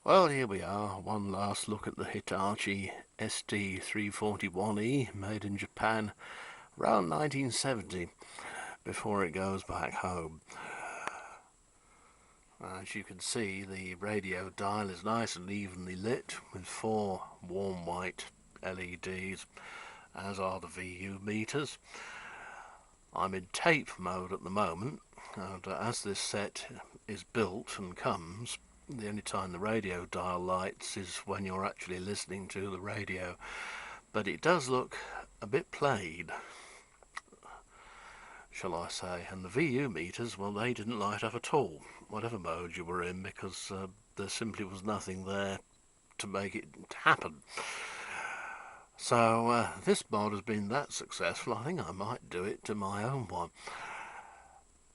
Well, here we are, one last look at the Hitachi SD341E, made in Japan around 1970, before it goes back home. As you can see, the radio dial is nice and evenly lit with four warm white LEDs, as are the VU meters. I'm in tape mode at the moment, and as this set is built and comes, the only time the radio dial lights is when you're actually listening to the radio. But it does look a bit played, shall I say. And the VU meters, well, they didn't light up at all, whatever mode you were in, because there simply was nothing there to make it happen. So this mod has been that successful, I think I might do it to my own one.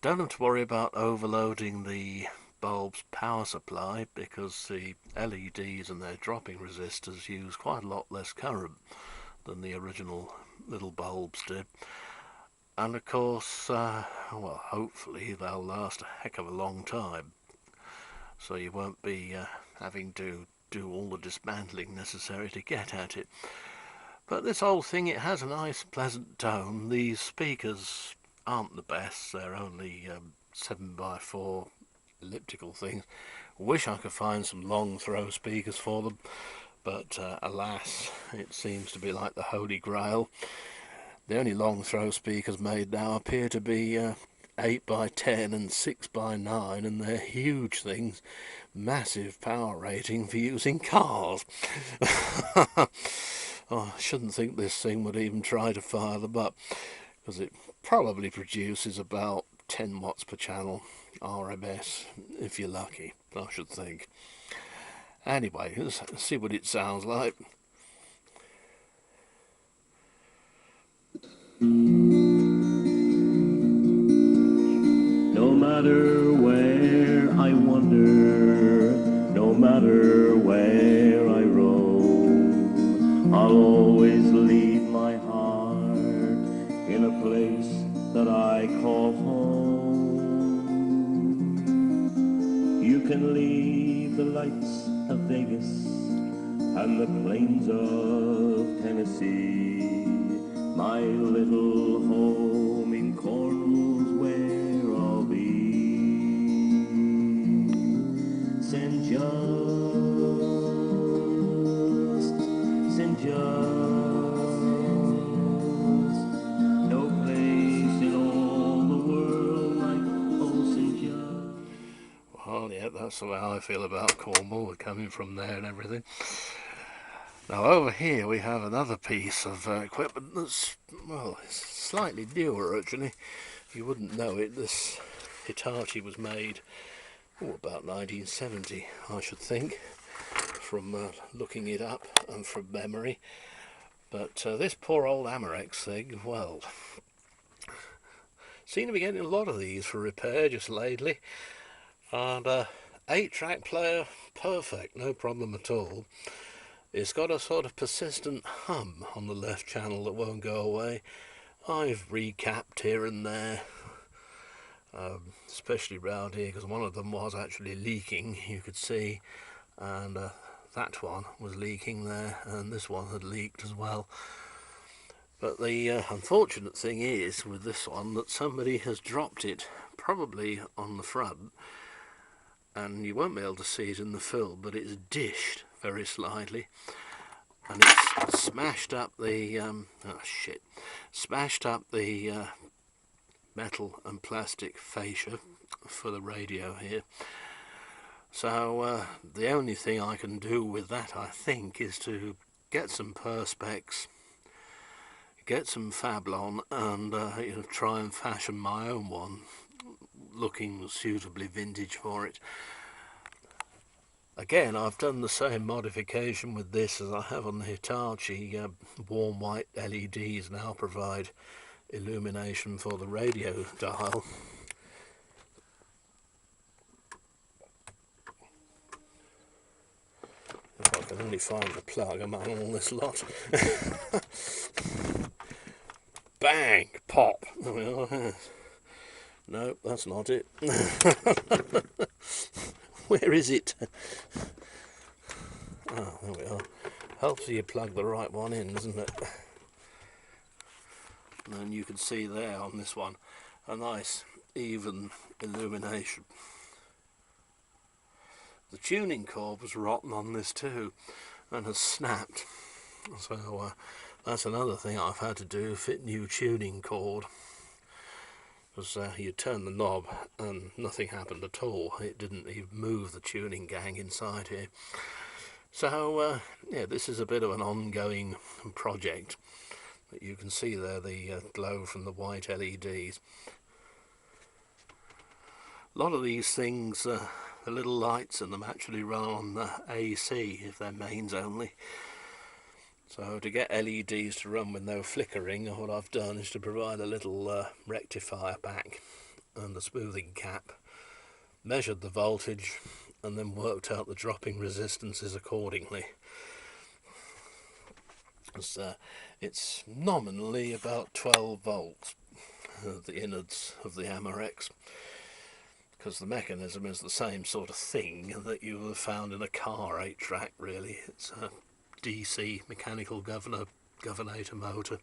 Don't have to worry about overloading the bulb's power supply, because the LEDs and their dropping resistors use quite a lot less current than the original little bulbs did. And of course, well, hopefully they'll last a heck of a long time, so you won't be having to do all the dismantling necessary to get at it. But this whole thing, it has a nice pleasant tone. These speakers aren't the best, they're only 7x4 elliptical things. Wish I could find some long throw speakers for them, but alas, it seems to be like the Holy Grail. The only long throw speakers made now appear to be 8x10 and 6x9, and they're huge things, massive power rating for using cars. Oh, I shouldn't think this thing would even try to fire them up, because it probably produces about 10 watts per channel RMS, if you're lucky, I should think. Anyway, let's see what it sounds like. No matter where I wander, no matter where I roam, I'll always leave my heart in a place that I call home. You can leave the lights of Vegas and the plains of Tennessee, my little home in Cornwall's where I'll be. Send just, no place in all the world like old St. Just. Well, yeah, that's the way I feel about Cornwall. We're coming from there and everything. Now over here we have another piece of equipment that's, well, it's slightly newer actually. You wouldn't know it. This Hitachi was made about 1970, I should think, from looking it up and from memory. But this poor old Amerex thing, well, seem to be getting a lot of these for repair just lately. And 8-track player, perfect, no problem at all. It's got a sort of persistent hum on the left channel that won't go away. I've recapped here and there, especially round here, because one of them was actually leaking, you could see, and that one was leaking there, and this one had leaked as well. But the unfortunate thing is with this one that somebody has dropped it, probably on the front, and you won't be able to see it in the film, but it's dished very slightly, and it's smashed up the smashed up the metal and plastic fascia for the radio here. So the only thing I can do with that, I think, is to get some perspex, get some Fablon, and try and fashion my own one looking suitably vintage for it. Again, I've done the same modification with this as I have on the Hitachi. Warm white LEDs now provide illumination for the radio dial. If I can only find the plug among all this lot. Bang! Pop! No, that's not it. Where is it? Oh, there we are. Helps you plug the right one in, doesn't it? And you can see there on this one a nice even illumination. The tuning cord was rotten on this too and has snapped, so that's another thing I've had to do, fit new tuning cord, because you turn the knob and nothing happened at all. It didn't even move the tuning gang inside here. So yeah, this is a bit of an ongoing project. But you can see there the glow from the white LEDs. A lot of these things, the little lights in them actually run on AC if they're mains only. So to get LEDs to run with no flickering, what I've done is to provide a little rectifier pack and a smoothing cap, measured the voltage and then worked out the dropping resistances accordingly. It's nominally about 12 volts, the innards of the Amerex, because the mechanism is the same sort of thing that you would have found in a car 8-track really. It's a DC mechanical governator motor.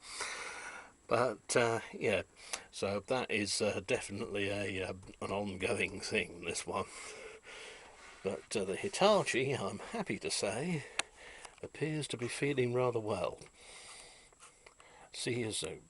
But yeah, so that is definitely an ongoing thing, this one. But the Hitachi, I'm happy to say, appears to be feeling rather well. See you soon.